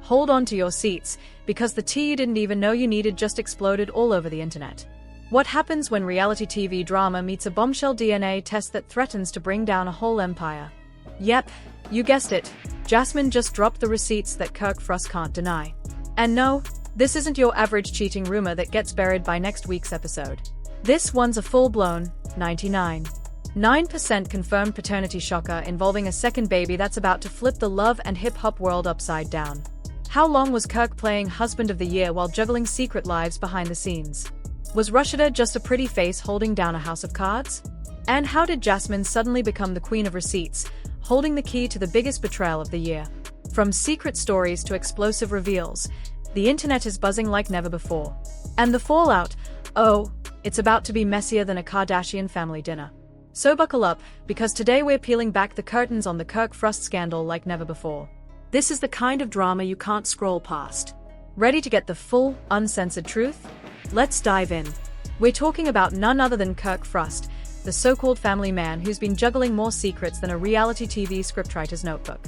Hold on to your seats, because the tea you didn't even know you needed just exploded all over the internet. What happens when reality TV drama meets a bombshell DNA test that threatens to bring down a whole empire? Yep, you guessed it. Jasmine just dropped the receipts that Kirk Frost can't deny. And no, this isn't your average cheating rumor that gets buried by next week's episode. This one's a full-blown 99.9% confirmed paternity shocker involving a second baby that's about to flip the love and hip-hop world upside down. How long was Kirk playing husband of the year while juggling secret lives behind the scenes? Was LHHATL just a pretty face holding down a house of cards? And how did Jasmine suddenly become the queen of receipts, holding the key to the biggest betrayal of the year? From secret stories to explosive reveals, the internet is buzzing like never before. And the fallout, oh, it's about to be messier than a Kardashian family dinner. So buckle up, because today we're peeling back the curtains on the Kirk Frost scandal like never before. This is the kind of drama you can't scroll past. Ready to get the full, uncensored truth? Let's dive in. We're talking about none other than Kirk Frost, the so-called family man who's been juggling more secrets than a reality TV scriptwriter's notebook.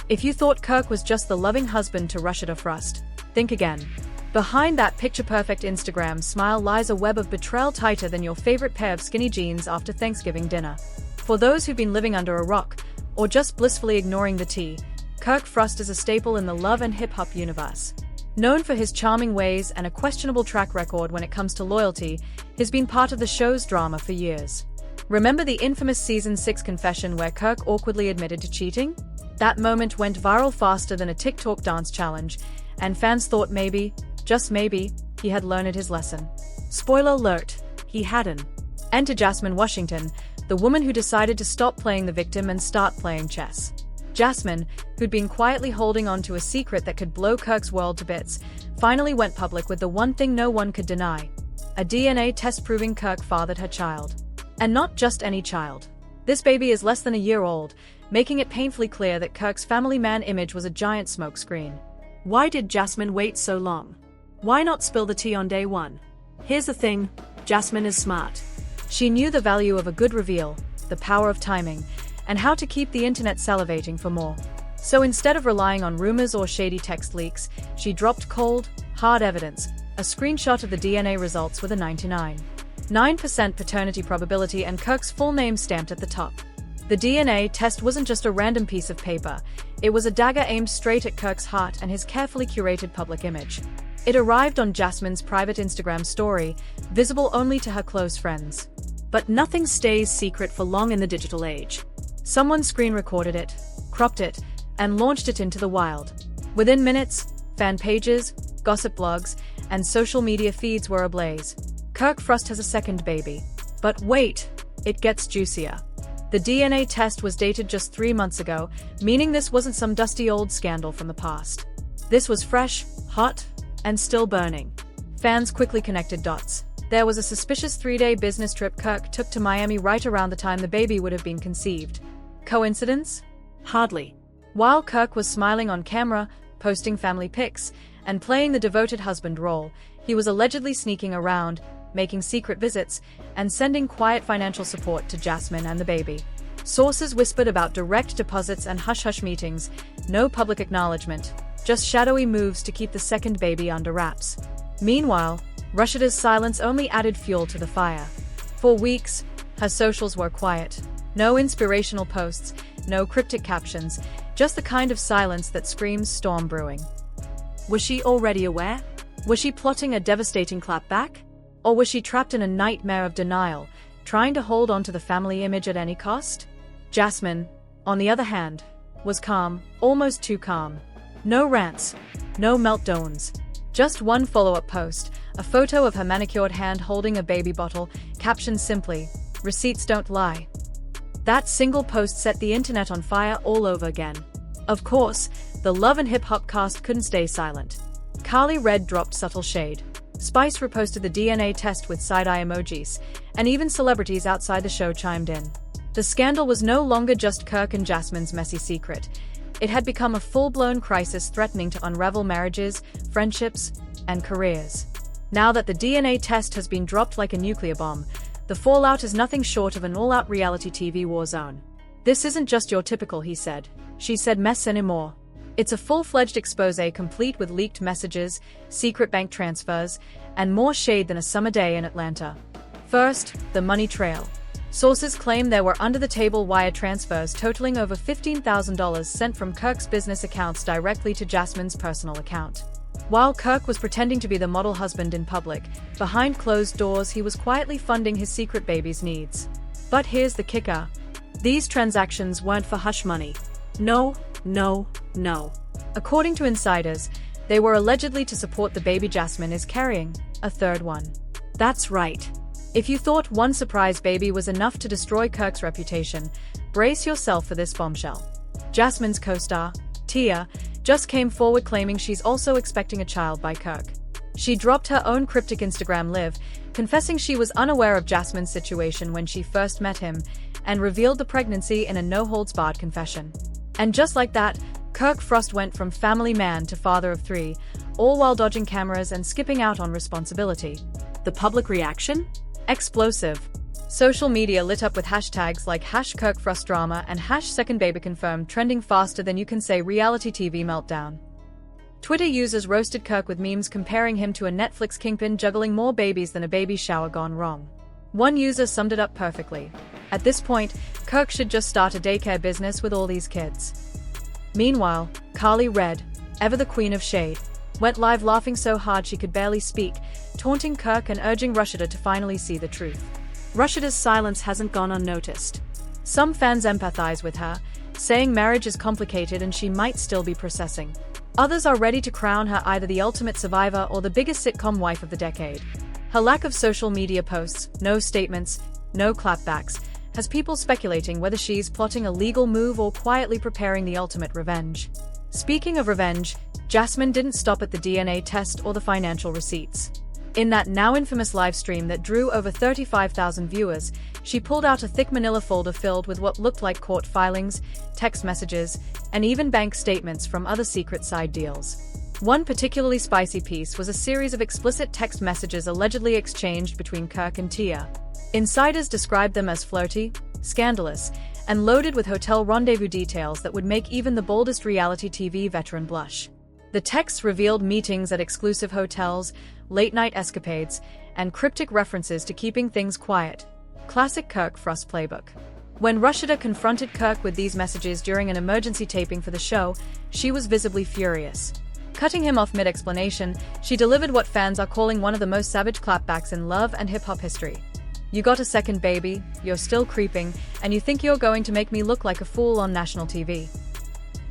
If you thought Kirk was just the loving husband to LHHATL Frost, think again. Behind that picture-perfect Instagram smile lies a web of betrayal tighter than your favorite pair of skinny jeans after Thanksgiving dinner. For those who've been living under a rock, or just blissfully ignoring the tea, Kirk Frost is a staple in the love and hip-hop universe. Known for his charming ways and a questionable track record when it comes to loyalty, he's been part of the show's drama for years. Remember the infamous Season 6 confession where Kirk awkwardly admitted to cheating? That moment went viral faster than a TikTok dance challenge, and fans thought maybe, just maybe, he had learned his lesson. Spoiler alert, he hadn't. Enter Jasmine Washington, the woman who decided to stop playing the victim and start playing chess. Jasmine, who'd been quietly holding on to a secret that could blow Kirk's world to bits, finally went public with the one thing no one could deny: a DNA test proving Kirk fathered her child. And not just any child. This baby is less than a year old, making it painfully clear that Kirk's family man image was a giant smokescreen. Why did Jasmine wait so long? Why not spill the tea on day one? Here's the thing, Jasmine is smart. She knew the value of a good reveal, the power of timing, and how to keep the internet salivating for more. So instead of relying on rumors or shady text leaks, she dropped cold, hard evidence, a screenshot of the DNA results with a 99.9% paternity probability and Kirk's full name stamped at the top. The DNA test wasn't just a random piece of paper, it was a dagger aimed straight at Kirk's heart and his carefully curated public image. It arrived on Jasmine's private Instagram story, visible only to her close friends. But nothing stays secret for long in the digital age. Someone screen recorded it, cropped it, and launched it into the wild. Within minutes, fan pages, gossip blogs, and social media feeds were ablaze. Kirk Frost has a second baby. But wait, it gets juicier. The DNA test was dated just 3 months ago, meaning this wasn't some dusty old scandal from the past. This was fresh, hot, and still burning. Fans quickly connected dots. There was a suspicious 3-day business trip Kirk took to Miami right around the time the baby would have been conceived. Coincidence? Hardly. While Kirk was smiling on camera, posting family pics, and playing the devoted husband role, he was allegedly sneaking around, making secret visits, and sending quiet financial support to Jasmine and the baby. Sources whispered about direct deposits and hush-hush meetings, no public acknowledgement, just shadowy moves to keep the second baby under wraps. Meanwhile, LHHATL's silence only added fuel to the fire. For weeks, her socials were quiet. No inspirational posts, no cryptic captions, just the kind of silence that screams storm brewing. Was she already aware? Was she plotting a devastating clapback? Or was she trapped in a nightmare of denial, trying to hold on to the family image at any cost? Jasmine, on the other hand, was calm, almost too calm. No rants, no meltdowns. Just one follow-up post, a photo of her manicured hand holding a baby bottle, captioned simply, "Receipts don't lie." That single post set the internet on fire all over again. Of course, the Love and Hip Hop cast couldn't stay silent. Carly Red dropped subtle shade. Spice reposted the DNA test with side-eye emojis, and even celebrities outside the show chimed in. The scandal was no longer just Kirk and Jasmine's messy secret. It had become a full-blown crisis threatening to unravel marriages, friendships, and careers. Now that the DNA test has been dropped like a nuclear bomb, the fallout is nothing short of an all-out reality TV war zone. This isn't just your typical he said, she said mess anymore. It's a full-fledged exposé complete with leaked messages, secret bank transfers, and more shade than a summer day in Atlanta. First, the money trail. Sources claim there were under-the-table wire transfers totaling over $15,000 sent from Kirk's business accounts directly to Jasmine's personal account. While Kirk was pretending to be the model husband in public, behind closed doors he was quietly funding his secret baby's needs. But here's the kicker. These transactions weren't for hush money. No. According to insiders, they were allegedly to support the baby Jasmine is carrying, a third one. That's right. If you thought one surprise baby was enough to destroy Kirk's reputation, brace yourself for this bombshell. Jasmine's co-star, Tia, just came forward claiming she's also expecting a child by Kirk. She dropped her own cryptic Instagram live, confessing she was unaware of Jasmine's situation when she first met him, and revealed the pregnancy in a no-holds-barred confession. And just like that, Kirk Frost went from family man to father of three, all while dodging cameras and skipping out on responsibility. The public reaction? Explosive. Social media lit up with hashtags like #KirkFrostDrama and #SecondBabyConfirmed trending faster than you can say reality TV meltdown. Twitter users roasted Kirk with memes comparing him to a Netflix kingpin juggling more babies than a baby shower gone wrong. One user summed it up perfectly. At this point, Kirk should just start a daycare business with all these kids. Meanwhile, Carly Red, ever the queen of shade, went live laughing so hard she could barely speak, taunting Kirk and urging Rashida to finally see the truth. Rashida's silence hasn't gone unnoticed. Some fans empathize with her, saying marriage is complicated and she might still be processing. Others are ready to crown her either the ultimate survivor or the biggest sitcom wife of the decade. Her lack of social media posts, no statements, no clapbacks, has people speculating whether she's plotting a legal move or quietly preparing the ultimate revenge. Speaking of revenge, Jasmine didn't stop at the DNA test or the financial receipts. In that now infamous livestream that drew over 35,000 viewers, she pulled out a thick manila folder filled with what looked like court filings, text messages, and even bank statements from other secret side deals. One particularly spicy piece was a series of explicit text messages allegedly exchanged between Kirk and Tia. Insiders described them as flirty, scandalous, and loaded with hotel rendezvous details that would make even the boldest reality TV veteran blush. The texts revealed meetings at exclusive hotels, late-night escapades, and cryptic references to keeping things quiet. Classic Kirk Frost playbook. When Rashida confronted Kirk with these messages during an emergency taping for the show, she was visibly furious. Cutting him off mid-explanation, she delivered what fans are calling one of the most savage clapbacks in love and hip-hop history. "You got a second baby, you're still creeping, and you think you're going to make me look like a fool on national TV."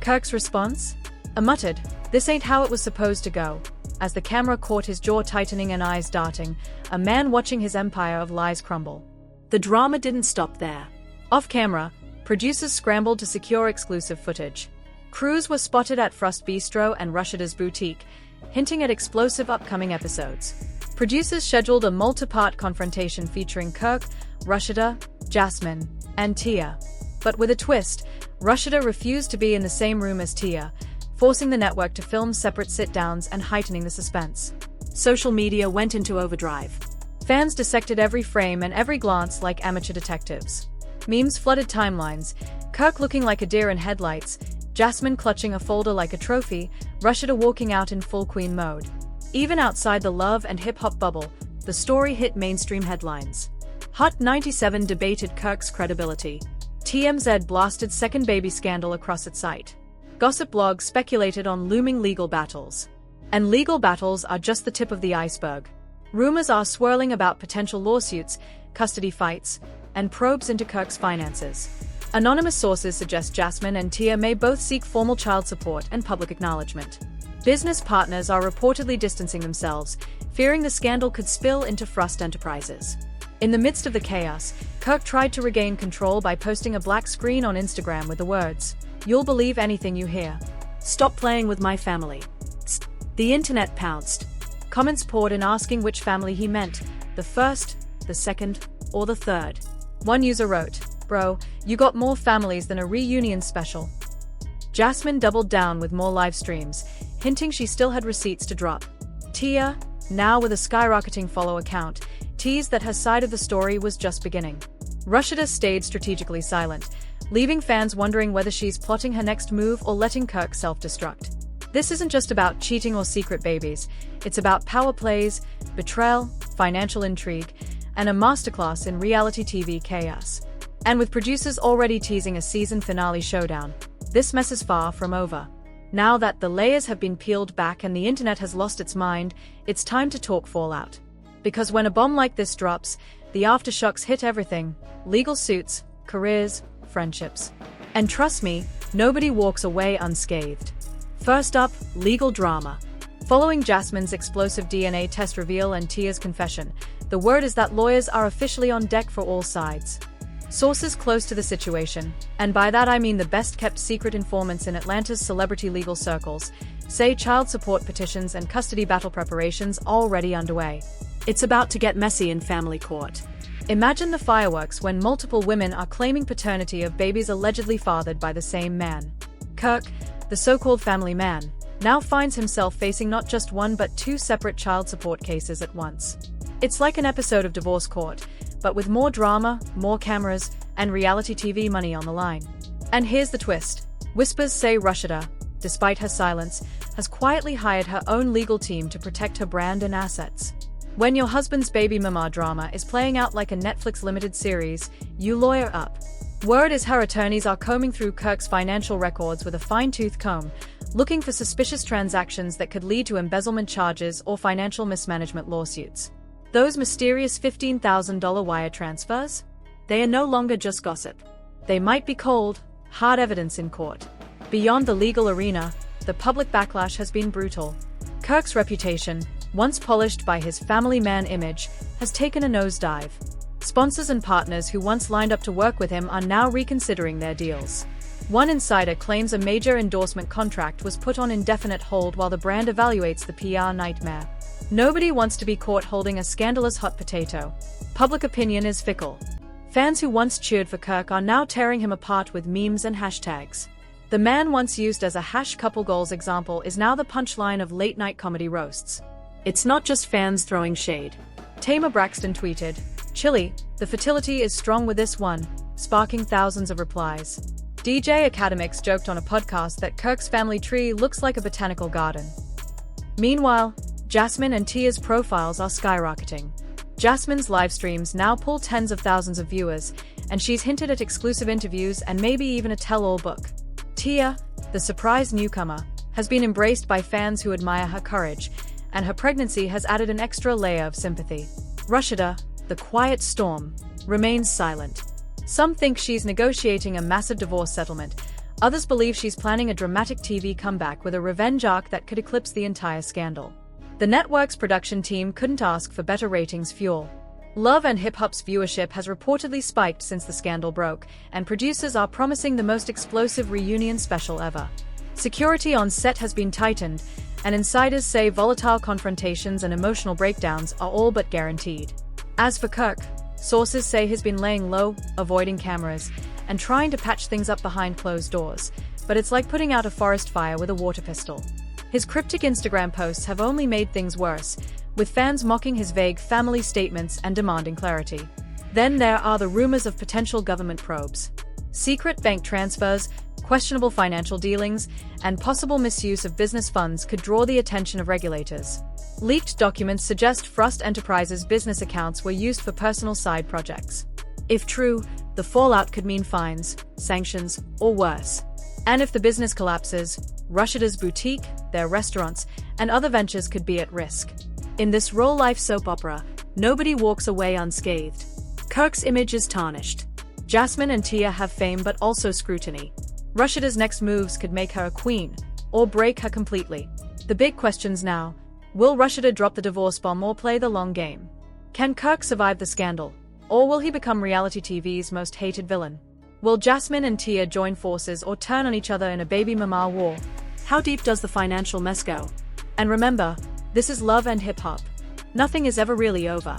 Kirk's response? A muttered, "This ain't how it was supposed to go," as the camera caught his jaw tightening and eyes darting, a man watching his empire of lies crumble. The drama didn't stop there. Off-camera, producers scrambled to secure exclusive footage. Crews were spotted at Frost Bistro and Rashida's boutique, hinting at explosive upcoming episodes. Producers scheduled a multi-part confrontation featuring Kirk, Rashida, Jasmine, and Tia. But with a twist, Rashida refused to be in the same room as Tia, forcing the network to film separate sit-downs and heightening the suspense. Social media went into overdrive. Fans dissected every frame and every glance like amateur detectives. Memes flooded timelines, Kirk looking like a deer in headlights, Jasmine clutching a folder like a trophy, Rashida walking out in full queen mode. Even outside the love and hip-hop bubble, the story hit mainstream headlines. Hot 97 debated Kirk's credibility. TMZ blasted second baby scandal across its site. Gossip blogs speculated on looming legal battles. And legal battles are just the tip of the iceberg. Rumors are swirling about potential lawsuits, custody fights, and probes into Kirk's finances. Anonymous sources suggest Jasmine and Tia may both seek formal child support and public acknowledgement. Business partners are reportedly distancing themselves, fearing the scandal could spill into Frost Enterprises. In the midst of the chaos, Kirk tried to regain control by posting a black screen on Instagram with the words, "You'll believe anything you hear. Stop playing with my family." The internet pounced. Comments poured in asking which family he meant, the first, the second, or the third. One user wrote, "Bro, you got more families than a reunion special." Jasmine doubled down with more live streams, hinting she still had receipts to drop. Tia, now with a skyrocketing follow count, teased that her side of the story was just beginning. Rashida stayed strategically silent, leaving fans wondering whether she's plotting her next move or letting Kirk self-destruct. This isn't just about cheating or secret babies, it's about power plays, betrayal, financial intrigue, and a masterclass in reality TV chaos. And with producers already teasing a season finale showdown, this mess is far from over. Now that the layers have been peeled back and the internet has lost its mind, it's time to talk fallout. Because when a bomb like this drops, the aftershocks hit everything: legal suits, careers, friendships. And trust me, nobody walks away unscathed. First up, legal drama. Following Jasmine's explosive DNA test reveal and Tia's confession, the word is that lawyers are officially on deck for all sides. Sources close to the situation, and by that I mean the best-kept secret informants in Atlanta's celebrity legal circles, say child support petitions and custody battle preparations already underway. It's about to get messy in family court. Imagine the fireworks when multiple women are claiming paternity of babies allegedly fathered by the same man. Kirk, the so-called family man, now finds himself facing not just one but two separate child support cases at once. It's like an episode of Divorce Court, but with more drama, more cameras, and reality TV money on the line. And here's the twist. Whispers say LHHATL, despite her silence, has quietly hired her own legal team to protect her brand and assets. When your husband's baby mama drama is playing out like a Netflix limited series, you lawyer up. Word is her attorneys are combing through Kirk's financial records with a fine-tooth comb, looking for suspicious transactions that could lead to embezzlement charges or financial mismanagement lawsuits. Those mysterious $15,000 wire transfers? They are no longer just gossip. They might be cold, hard evidence in court. Beyond the legal arena, the public backlash has been brutal. Kirk's reputation, once polished by his family man image, has taken a nosedive. Sponsors and partners who once lined up to work with him are now reconsidering their deals. One insider claims a major endorsement contract was put on indefinite hold while the brand evaluates the PR nightmare. Nobody wants to be caught holding a scandalous hot potato. Public opinion is fickle. Fans who once cheered for Kirk are now tearing him apart with memes and hashtags. The man once used as a couple goals example is now the punchline of late-night comedy roasts. It's not just fans throwing shade. Tamar Braxton tweeted, "Chilly, the fertility is strong with this one," sparking thousands of replies. DJ Academics joked on a podcast that Kirk's family tree looks like a botanical garden. Meanwhile, Jasmine and Tia's profiles are skyrocketing. Jasmine's live streams now pull tens of thousands of viewers, and she's hinted at exclusive interviews and maybe even a tell-all book. Tia, the surprise newcomer, has been embraced by fans who admire her courage, and her pregnancy has added an extra layer of sympathy. LHHATL, the quiet storm, remains silent. Some think she's negotiating a massive divorce settlement. Others believe she's planning a dramatic TV comeback with a revenge arc that could eclipse the entire scandal. The network's production team couldn't ask for better ratings fuel. Love and Hip Hop's viewership has reportedly spiked since the scandal broke, and producers are promising the most explosive reunion special ever. Security on set has been tightened, and insiders say volatile confrontations and emotional breakdowns are all but guaranteed. As for Kirk, sources say he's been laying low, avoiding cameras, and trying to patch things up behind closed doors, but it's like putting out a forest fire with a water pistol. His cryptic Instagram posts have only made things worse, with fans mocking his vague family statements and demanding clarity. Then there are the rumors of potential government probes. Secret bank transfers, questionable financial dealings, and possible misuse of business funds could draw the attention of regulators. Leaked documents suggest Frost Enterprises' business accounts were used for personal side projects. If true, the fallout could mean fines, sanctions, or worse. And if the business collapses, LHHATL's boutique, their restaurants, and other ventures could be at risk. In this real-life soap opera, nobody walks away unscathed. Kirk's image is tarnished. Jasmine and Tia have fame but also scrutiny. LHHATL's next moves could make her a queen, or break her completely. The big questions now: will LHHATL drop the divorce bomb or play the long game? Can Kirk survive the scandal, or will he become reality TV's most hated villain? Will Jasmine and Tia join forces or turn on each other in a baby mama war? How deep does the financial mess go? And remember, this is Love and Hip Hop. Nothing is ever really over.